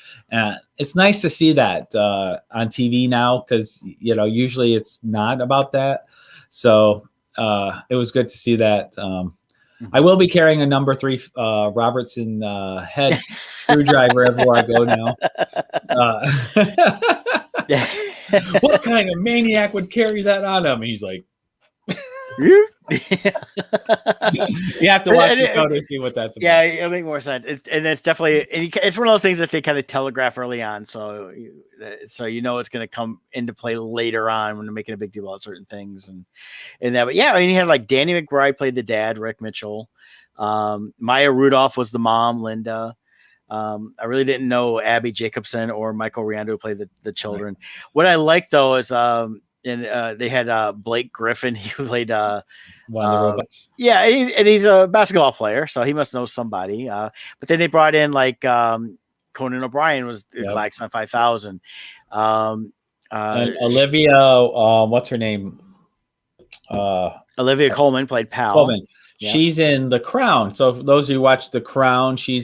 It's nice to see that on TV now, because usually it's not about that. So it was good to see that. I will be carrying a number 3 Robertson head screwdriver everywhere I go now. yeah. What kind of maniac would carry that on him? He's like, You have to watch the show to see what that's about. Yeah, it'll make more sense. It's definitely, it's one of those things that they kind of telegraph early on, so it's going to come into play later on when they're making a big deal about certain things and that. But yeah, I mean, he had like Danny McBride played the dad, Rick Mitchell. Maya Rudolph was the mom, Linda. I really didn't know Abby Jacobson or Michael Riando played the children. Right. What I like though is they had Blake Griffin. He played one of the robots. Yeah, and he's a basketball player, so he must know somebody. But then they brought in like Conan O'Brien was Black on 5000. And Olivia, what's her name? Olivia Colman played Pal. Colman. Yeah. She's in The Crown. So for those who watch The Crown, she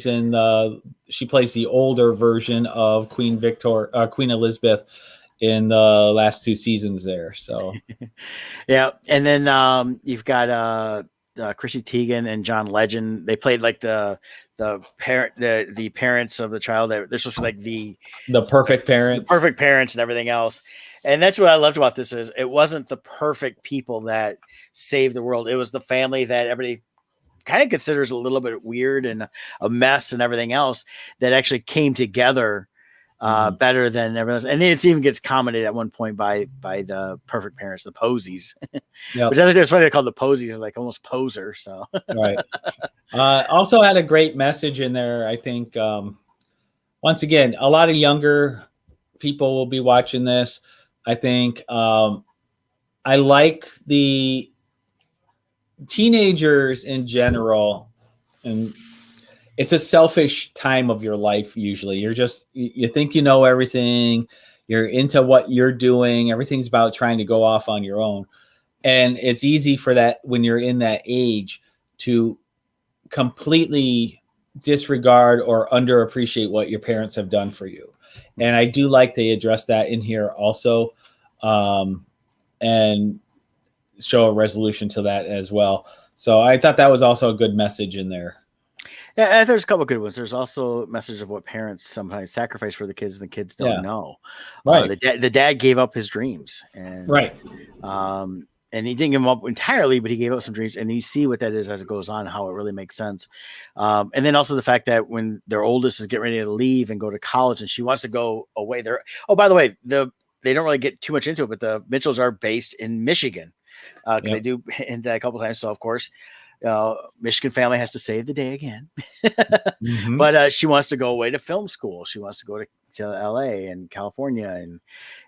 plays the older version of Queen Elizabeth in the last 2 seasons there. So yeah, and then you've got Chrissy Teigen and John Legend. They played like the parents of the child. They're supposed to be like the perfect parents, and everything else. And that's what I loved about this is it wasn't the perfect people that saved the world. It was the family that everybody kind of considers a little bit weird and a mess and everything else that actually came together better than everyone else. And then it even gets commented at one point by the perfect parents, the Posies, yep. Which I think it's funny. They call the Posies like almost poser. So right. Also had a great message in there. I think once again, a lot of younger people will be watching this. I think I like the teenagers in general, and it's a selfish time of your life. Usually you think you know everything, you're into what you're doing, everything's about trying to go off on your own. And it's easy for that when you're in that age to completely disregard or underappreciate what your parents have done for you. And I do like they address that in here also, and show a resolution to that as well. So I thought that was also a good message in there. Yeah, there's a couple of good ones. There's also a message of what parents sometimes sacrifice for the kids, and the kids don't know. Right. The dad gave up his dreams, and right. and he didn't give them up entirely, but he gave up some dreams, and you see what that is as it goes on, how it really makes sense. And then also the fact that when their oldest is getting ready to leave and go to college, and she wants to go away there. Oh, by the way, they don't really get too much into it, but the Mitchells are based in Michigan because they do hint that a couple times. So of course, Michigan family has to save the day again. Mm-hmm. But she wants to go away to film school. She wants to go to LA and California,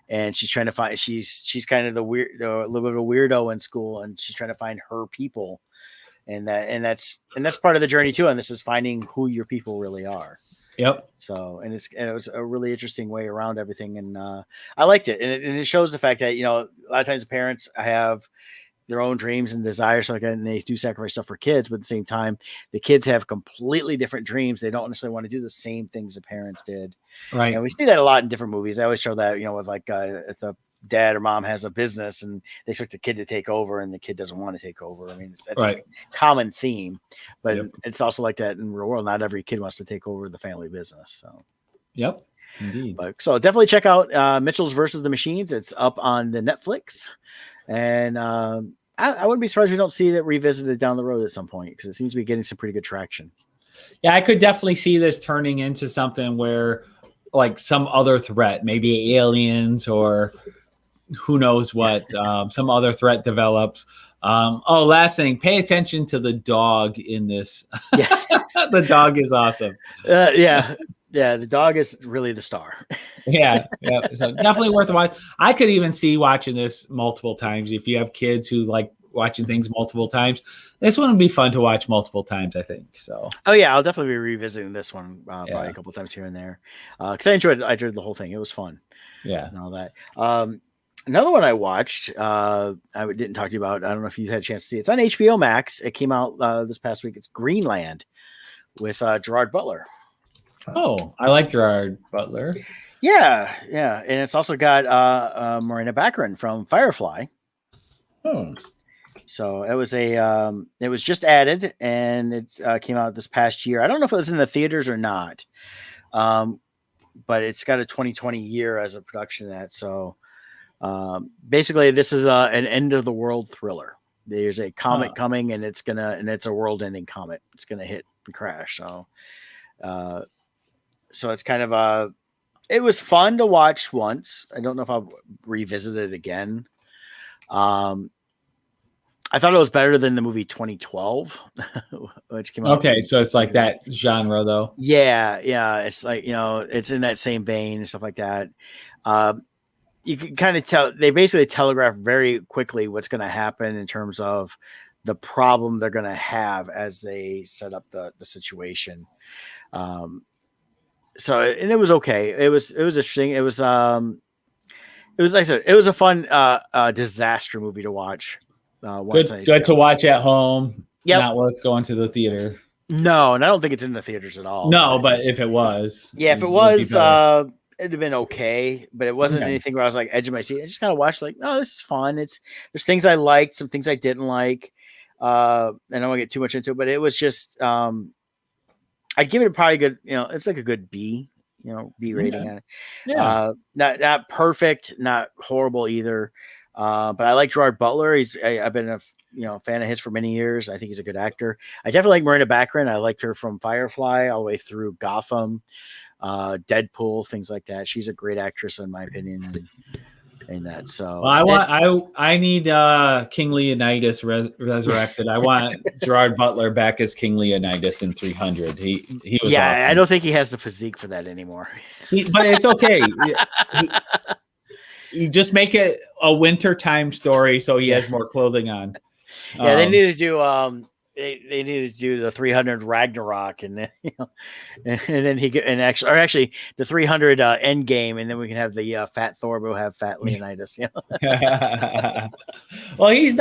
and she's trying to find. She's kind of a little bit of a weirdo in school, and she's trying to find her people, and that's part of the journey too. And this is finding who your people really are. Yep. So, and it was a really interesting way around everything, and I liked it, and it shows the fact that a lot of times parents have their own dreams and desires like that, and they do sacrifice stuff for kids, but at the same time, the kids have completely different dreams. They don't necessarily want to do the same things the parents did. Right. And we see that a lot in different movies. I always show that, with like if the dad or mom has a business and they expect the kid to take over and the kid doesn't want to take over. I mean, that's a common theme, but it's also like that in the real world. Not every kid wants to take over the family business. So, yep. Indeed. So definitely check out Mitchell's versus the Machines. It's up on the Netflix. And I wouldn't be surprised if we don't see that revisited down the road at some point, because it seems to be getting some pretty good traction. Yeah, I could definitely see this turning into something where, like, some other threat, maybe aliens or who knows what, some other threat develops. Last thing, pay attention to the dog in this. Yeah. The dog is awesome. Yeah, the dog is really the star. Yeah. So definitely worth a watch. I could even see watching this multiple times. If you have kids who like watching things multiple times, this one would be fun to watch multiple times, I think. So. Oh yeah, I'll definitely be revisiting this one probably a couple times here and there, because I enjoyed the whole thing. It was fun. Yeah, and all that. Another one I watched, I didn't talk to you about. I don't know if you had a chance to see it. It's on HBO Max. It came out this past week. It's Greenland with Gerard Butler. Oh, I like Gerard Butler. Yeah, and it's also got Marina Baccarin from Firefly. Oh, so it was it was just added, and it came out this past year. I don't know if it was in the theaters or not, but it's got a 2020 year as a production of that. So basically, this is an end of the world thriller. There's a comet coming, and it's a world-ending comet. It's gonna hit and crash. So it's kind of it was fun to watch once. I don't know if I'll revisit it again. I thought it was better than the movie 2012, which came out. Okay, so it's like that genre, though. Yeah. It's like, it's in that same vein and stuff like that. You can kind of tell, they basically telegraph very quickly what's going to happen in terms of the problem they're going to have as they set up the situation. So, and it was okay. It was interesting. It was like I said, it was a fun disaster movie to watch. Good to watch at home. Yep. Not worth going to the theater. No, and I don't think it's in the theaters at all. No, but if it was, if it was, it'd have been okay. But it wasn't anything where I was like edge of my seat. I just kind of watched like, oh, this is fun. There's things I liked, some things I didn't like. And I don't want to get too much into it, but it was just I'd give it a probably good, it's like a good B, B rating on it. Yeah. Not perfect, not horrible either. But I like Gerard Butler. I've been a fan of his for many years. I think he's a good actor. I definitely like Marina Baccarin. I liked her from Firefly all the way through Gotham, Deadpool, things like that. She's a great actress in my opinion. And that so I need King Leonidas resurrected. I want Gerard Butler back as King Leonidas in 300. He was awesome. I don't think he has the physique for that anymore. But it's okay. You just make it a wintertime story so he has more clothing on. Yeah, they need to do they need to do the 300 Ragnarok, and then and then actually the 300 Endgame, and then we can have the fat Thor. We'll have fat Leonidas. Well, he's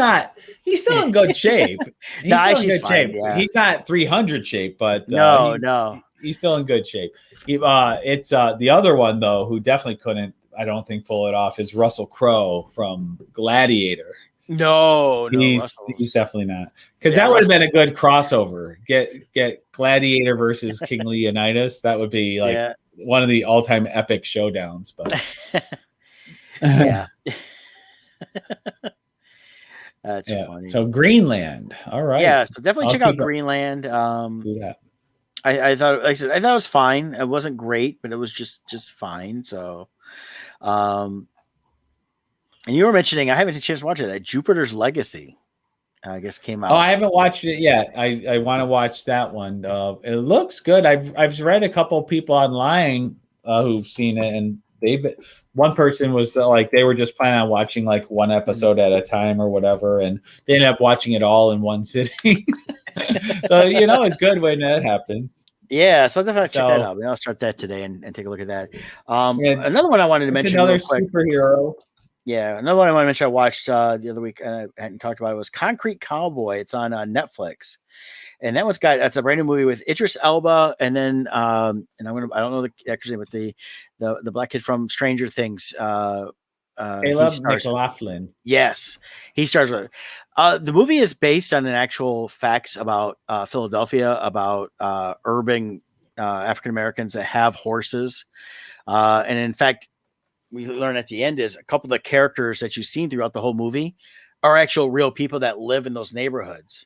still in good shape. He's still in good shape. Yeah. He's not 300 shape, but no, he's still in good shape. It's the other one though, who definitely couldn't, I don't think, pull it off, is Russell Crowe from Gladiator. No, he's definitely not, because that would have been a good crossover. Get Gladiator versus King Leonidas. That would be like one of the all-time epic showdowns. But yeah. That's Yeah. funny. So Greenland. All right. Yeah, so definitely I'll check out keep Greenland. do that. I thought, like I said, I thought it was fine. It wasn't great, but it was just fine. So, um, and you were mentioning, I haven't had a chance to watch it. That Jupiter's Legacy, I guess, came Oh, out. I haven't watched it yet. I want to watch that one. It looks good. I've read a couple of people online who've seen it, and one person was like they were just planning on watching like one episode at a time or whatever, and they ended up watching it all in one sitting. So it's good when that happens. Yeah, so I'll definitely check that So out. Maybe I'll start that today and take a look at that. yeah, Another one I wanted to it's mention another real quick. superhero. Yeah, another one I want to mention I watched the other week and I hadn't talked about it was Concrete Cowboy. It's on Netflix, and that's a brand new movie with Idris Elba, and then and I don't know the actor's name, but the black kid from Stranger Things. He Caleb stars. McLaughlin. Yes, he stars with. The movie is based on an actual facts about Philadelphia, about urban African Americans that have horses, and in fact, we learn at the end is a couple of the characters that you've seen throughout the whole movie are actual real people that live in those neighborhoods.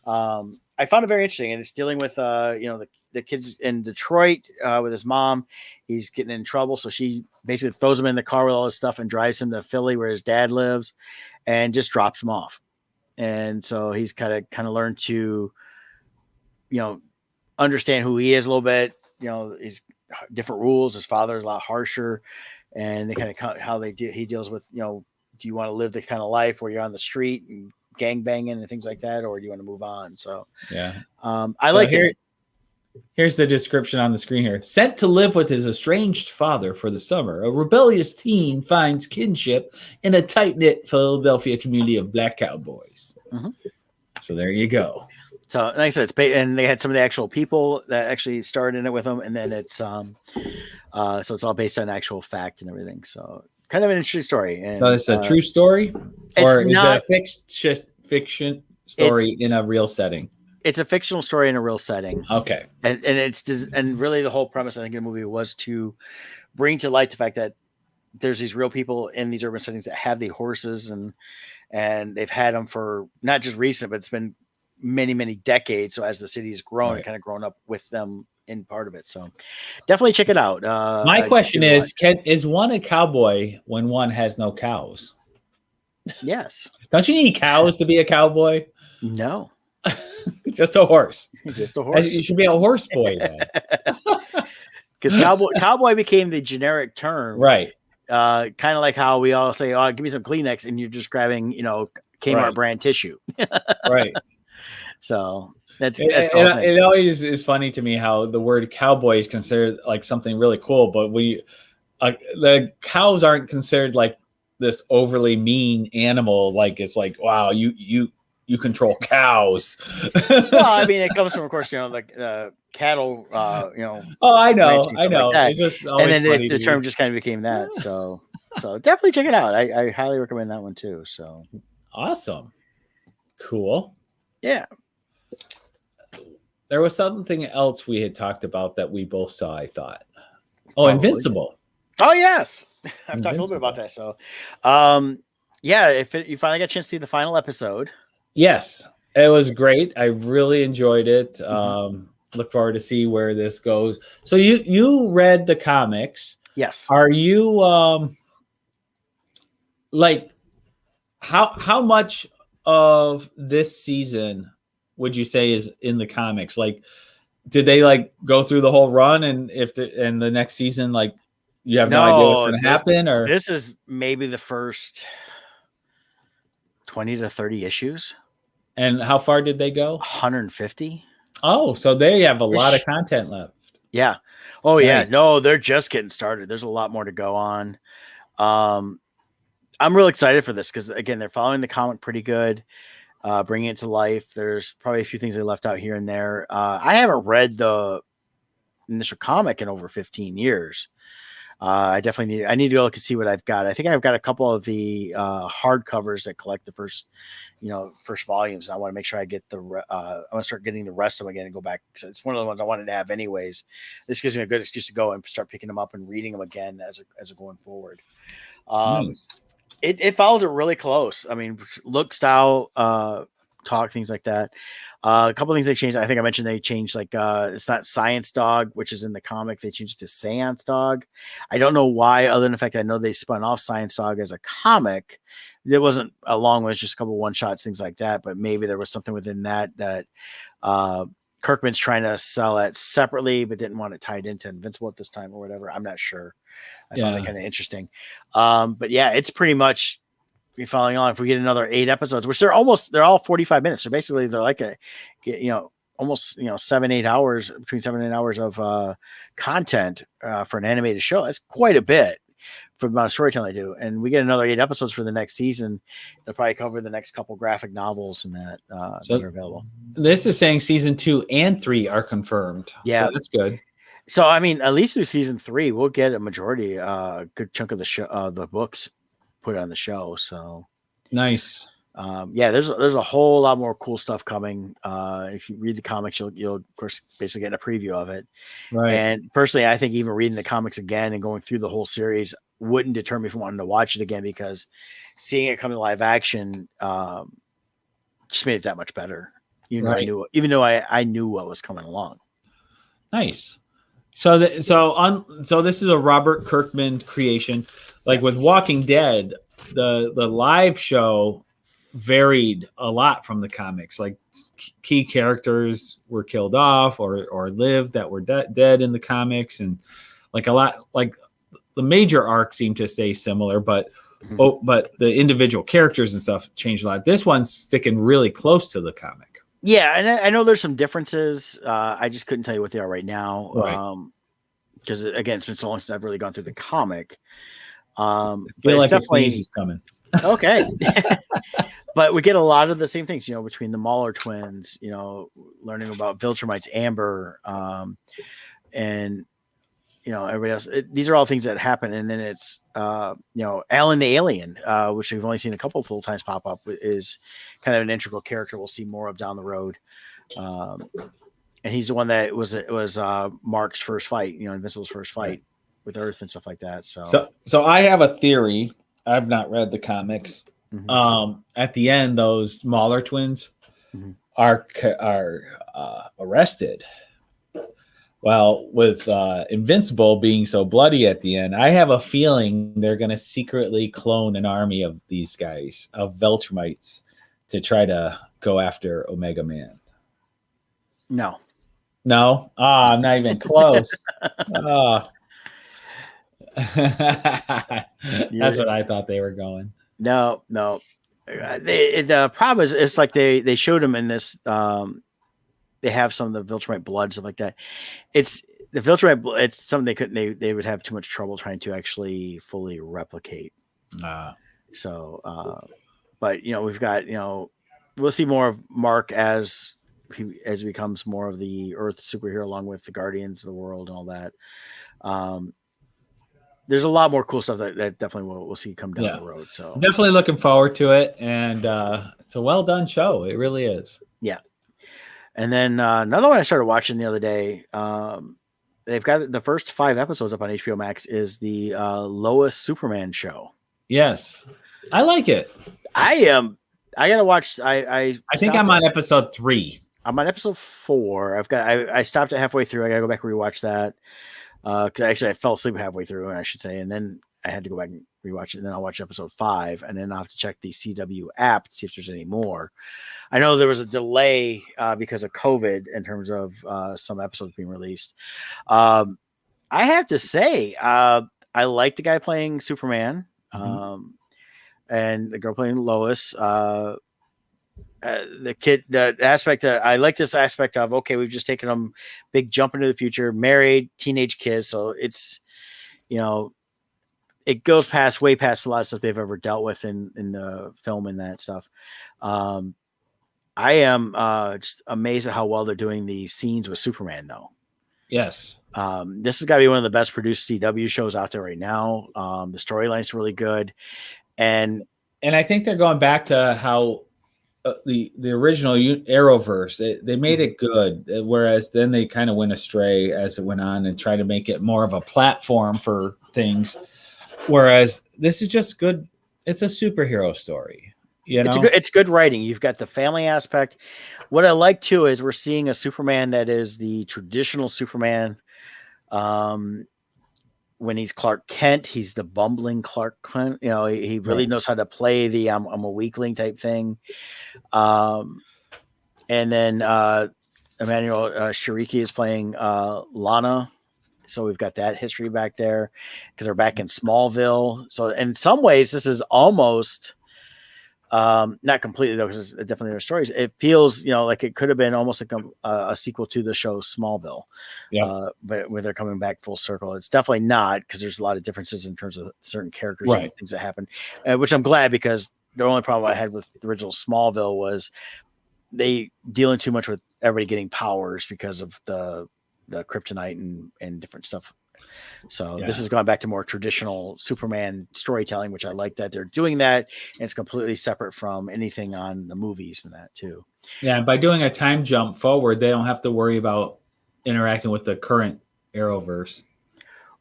I found it very interesting, and it's dealing with the kids in Detroit with his mom. He's getting in trouble, so she basically throws him in the car with all his stuff and drives him to Philly where his dad lives, and just drops him off. And so he's kind of learned to, understand who he is a little bit. He's different rules. His father's a lot harsher, and they kind of how he deals with do you want to live the kind of life where you're on the street and gang banging and things like that, or do you want to move on? So yeah, I liked it. Here's the description on the screen here. Sent to live with his estranged father for the summer, a rebellious teen finds kinship in a tight-knit Philadelphia community of black cowboys. Mm-hmm. So there you go. So like I said, and they had some of the actual people that actually starred in it with them, and then it's so it's all based on actual fact and everything. So kind of an interesting story. And so it's a true story, or is it a fiction story in a real setting? It's a fictional story in a real setting. Okay. And really the whole premise, I think, of the movie was to bring to light the fact that there's these real people in these urban settings that have the horses and they've had them for not just recent, but it's been many, many decades. So as the city has grown, and kind of grown up with them in part of it. So definitely check it out. My question is, is one a cowboy when one has no cows? Yes. Don't you need cows to be a cowboy? No. Just a horse. Just a horse. You should be a horse boy then. Because cowboy became the generic term. Right. Kind of like how we all say, "Oh, give me some Kleenex," and you're just grabbing, Kmart brand tissue. Right. So that's it always is funny to me how the word cowboy is considered like something really cool, but the cows aren't considered like this overly mean animal. Like it's like, wow, you control cows. Well, I mean, it comes from, of course, like cattle. Oh, I know. Like it's just always and then funny the term just kind of became that. So definitely check it out. I highly recommend that one too. So awesome, cool. Yeah. There was something else we had talked about that we both saw, I thought. Oh, Invincible. Oh, yes. I've talked a little bit about that. So, yeah, you finally got a chance to see the final episode. Yes, it was great. I really enjoyed it. Look forward to see where this goes. So you read the comics. Yes. Are you like how much of this season would you say is in the comics? Like, did they like go through the whole run, and in the next season, like you have no idea what's going to happen? Or this is maybe the first 20 to 30 issues. And how far did they go? 150. Oh, so they have a lot of content left. Yeah. Oh, nice. Yeah. No, they're just getting started. There's a lot more to go on. I'm really excited for this because, again, they're following the comic pretty good, bringing it to life. There's probably a few things they left out here and there. I haven't read the initial comic in over 15 years. I need to go look and see what I've got. I think I've got a couple of the hardcovers that collect the first volumes. I want to make sure I get I want to start getting the rest of them again and go back. So it's one of the ones I wanted to have anyways. This gives me a good excuse to go and start picking them up and reading them again as we're going forward. Nice. It follows it really close. I mean, look, style, talk, things like that. A couple of things they changed. I think I mentioned they changed like it's not Science Dog, which is in the comic. They changed it to Seance Dog. I don't know why, other than the fact I know they spun off Science Dog as a comic. It wasn't a long one, it was just a couple one shots, things like that. But maybe there was something within that Kirkman's trying to sell it separately, but didn't want it tied into Invincible at this time or whatever. I'm not sure. I found that kind of interesting. But yeah, it's pretty much following on. If we get another 8 episodes, which they're all 45 minutes. So basically they're like almost 7-8 hours, between 7 and 8 hours of content for an animated show. That's quite a bit for the amount of storytelling they do. And we get another 8 episodes for the next season. They'll probably cover the next couple graphic novels and that that are available. This is saying season 2 and 3 are confirmed. Yeah, so that's good. So I mean, at least through season 3, we'll get a majority, a good chunk of the show, the books put on the show. So nice. Yeah, there's a whole lot more cool stuff coming. If you read the comics, you'll of course basically get a preview of it. Right. And personally, I think even reading the comics again and going through the whole series wouldn't deter me from wanting to watch it again, because seeing it come to live action just made it that much better. Even though I knew what was coming along. Nice. So this is a Robert Kirkman creation. Like with Walking Dead, the live show varied a lot from the comics. Like key characters were killed off or lived that were dead in the comics, and like a lot, like the major arc seemed to stay similar, but but the individual characters and stuff changed a lot. This one's sticking really close to the comic. Yeah, and I know there's some differences. I just couldn't tell you what they are right now. Right. Because again, it's been so long since I've really gone through the comic. I But feel it's like definitely a sneeze is coming. Okay. But we get a lot of the same things, between the Mahler twins, learning about Viltrumites, Amber, and everybody else. These are all things that happen. And then it's Alan the Alien, which we've only seen a couple of little times pop up, is kind of an integral character we'll see more of down the road. And he's the one that was Mark's first fight, Invincible's first fight with Earth and stuff like that. So I have a theory. I've not read the comics. Mm-hmm. At the end, those Mahler twins are arrested. Well, with Invincible being so bloody at the end, I have a feeling they're going to secretly clone an army of these guys, of Viltrumites, to try to go after Omega Man. No? I'm not even close. That's what I thought they were going. No. The problem is, it's like they showed them in this. They have some of the Viltrumite blood, stuff like that. It's the Viltrumite. It's something they couldn't. They would have too much trouble trying to actually fully replicate. So, but we've got we'll see more of Mark as he becomes more of the Earth superhero, along with the Guardians of the World and all that. There's a lot more cool stuff that definitely we'll see come down the road. So definitely looking forward to it, and it's a well done show. It really is. Yeah. And then another one I started watching the other day. They've got the first 5 episodes up on HBO Max. Is the Lois Superman show? Yes, I like it. I gotta watch. I think I'm on episode 3. I'm on episode 4. I stopped it halfway through. I gotta go back and rewatch that. Because actually I fell asleep halfway through, I should say, and then I had to go back and rewatch it. And then I'll watch episode 5, and then I'll have to check the CW app to see if there's any more. I know there was a delay because of COVID in terms of some episodes being released. I have to say, I like the guy playing Superman, and the girl playing Lois. The kid, the aspect I like this aspect of, okay, we've just taken them big jump into the future, married, teenage kids. So it's, it goes way past a lot of stuff they've ever dealt with in the film and that stuff. I am just amazed at how well they're doing the scenes with Superman, though. Yes. This has got to be one of the best produced CW shows out there right now. The storyline's really good. And I think they're going back to how the original Arrowverse, they made it good, whereas then they kind of went astray as it went on and tried to make it more of a platform for things, whereas this is just good it's a superhero story. It's good writing. You've got the family aspect. What I like too is we're seeing a Superman that is the traditional Superman. When he's Clark Kent, he's the bumbling Clark Kent. He really knows how to play the I'm a weakling type thing. And then Emmanuel Shiriki is playing Lana. So we've got that history back there because they're back in Smallville. So in some ways, this is almost not completely though, because it's definitely their stories. It feels, like it could have been almost like a sequel to the show Smallville. But where they're coming back full circle, it's definitely not, because there's a lot of differences in terms of certain characters and things that happen, which I'm glad, because the only problem I had with the original Smallville was they dealing too much with everybody getting powers because of the kryptonite and different stuff. So this has gone back to more traditional Superman storytelling, which I like that they're doing that, and it's completely separate from anything on the movies and that too. Yeah, and by doing a time jump forward, they don't have to worry about interacting with the current Arrowverse.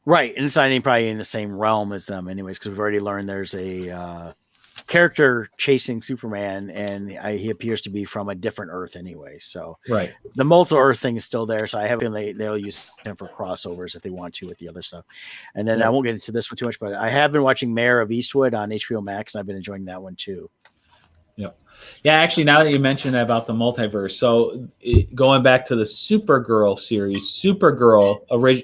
Right, and it's not probably in the same realm as them anyways, because we've already learned there's a character chasing Superman, and he appears to be from a different Earth anyway. So the multiple Earth thing is still there. So I have a feeling they'll use him for crossovers if they want to with the other stuff. And then I won't get into this one too much, but I have been watching Mayor of Eastwood on HBO Max, and I've been enjoying that one too. Yeah, actually, now that you mentioned about the multiverse, so going back to the Supergirl series, Supergirl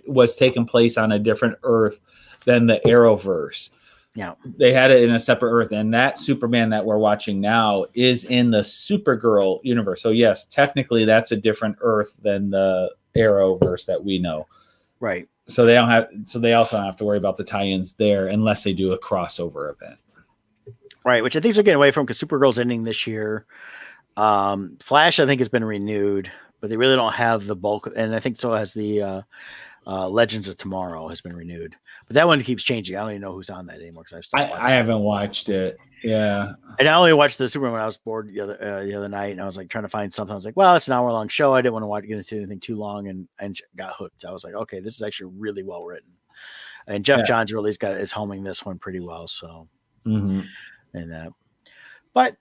was taking place on a different Earth than the Arrowverse. Yeah, they had it in a separate Earth, and that Superman that we're watching now is in the Supergirl universe. So yes, technically that's a different Earth than the Arrowverse that we know. Right. So they also don't have to worry about the tie-ins there unless they do a crossover event. Right, which I think they're getting away from, because Supergirl's ending this year. Flash, I think, has been renewed, but they really don't have the bulk, and I think so has the Legends of Tomorrow has been renewed, but that one keeps changing. I don't even know who's on that anymore, because I haven't watched it. Yeah, and I only watched the Superman when I was bored the other night, and I was like trying to find something. I was like, well, it's an hour-long show. I didn't want to get into anything too long, and got hooked. I was like, okay, this is actually really well written, and Jeff Johns really is homing this one pretty well. So, but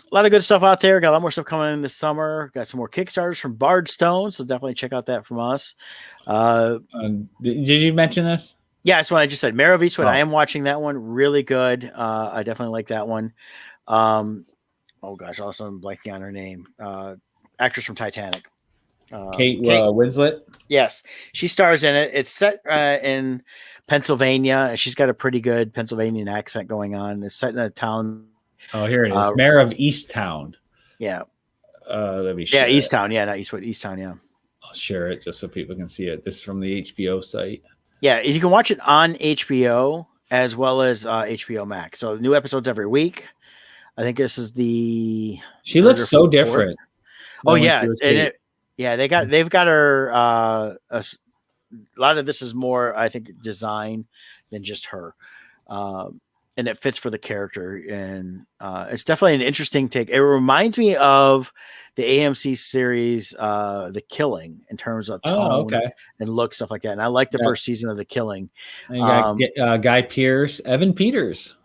a lot of good stuff out there. Got a lot more stuff coming in this summer. Got some more Kickstarters from Bardstone, so definitely check out that from us. Did you mention this? Yeah, that's what I just said. Mayor of Eastwood. I am watching that one. Really good. I definitely like that one. Oh gosh, also I'm blanking on her name. Actress from Titanic. Kate Winslet. Yes, she stars in it. It's set in Pennsylvania. She's got a pretty good Pennsylvanian accent going on. It's set in a town. Oh, here it is. Mayor of Easttown. Yeah. Let me share Easttown. Yeah, not Eastwood. Easttown. Yeah. I'll share it just so people can see it. This is from the HBO site. Yeah, you can watch it on HBO as well as HBO Max. So new episodes every week. I think this is the. She looks so different. Oh yeah, they've got her. A lot of this is more, I think, design than just her, and it fits for the character. And it's definitely an interesting take. It reminds me of the AMC series, The Killing, in terms of tone and look, stuff like that. And I like the first season of The Killing. And you got Guy Pearce, Evan Peters,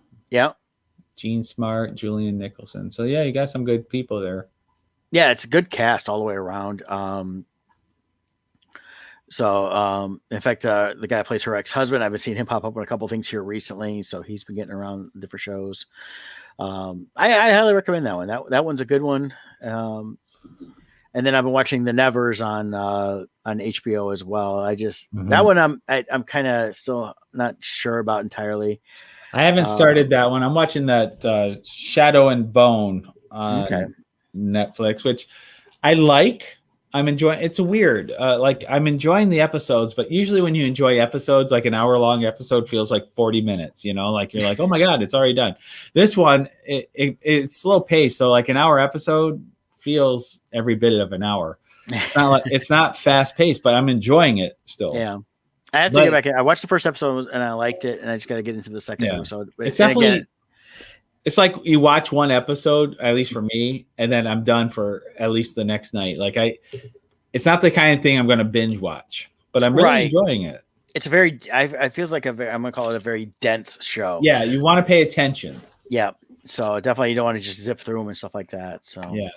Gene Smart, Julian Nicholson. So yeah, you got some good people there. Yeah, it's a good cast all the way around. In fact, the guy who plays her ex-husband, I've been seeing him pop up in a couple things here recently. So he's been getting around different shows. I highly recommend that one. That one's a good one. And then I've been watching The Nevers on HBO as well. That one I'm kind of still not sure about entirely. I haven't started that one. I'm watching that Shadow and Bone on Netflix, which I like. I'm enjoying. It's weird. I'm enjoying the episodes, but usually when you enjoy episodes, like an hour-long episode feels like 40 minutes. Like you're like, oh my god, it's already done. This one, it's slow paced, so like an hour episode feels every bit of an hour. It's not fast paced, but I'm enjoying it still. Yeah, I have to get back. I watched the first episode and I liked it, and I just got to get into the second episode. It's definitely. It's like you watch one episode, at least for me, and then I'm done for at least the next night. It's not the kind of thing I'm going to binge watch, but I'm really enjoying it. It's a very, I feels like I'm going to call it a very dense show. Yeah, you want to pay attention. Yeah. So definitely you don't want to just zip through them and stuff like that. So Yeah.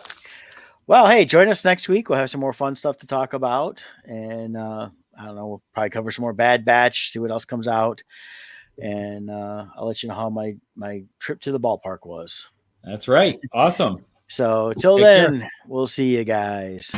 Well, hey, join us next week. We'll have some more fun stuff to talk about. And I don't know, we'll probably cover some more Bad Batch, see what else comes out. And I'll let you know how my trip to the ballpark was. That's right. Awesome. So till Take care. then, we'll see you guys.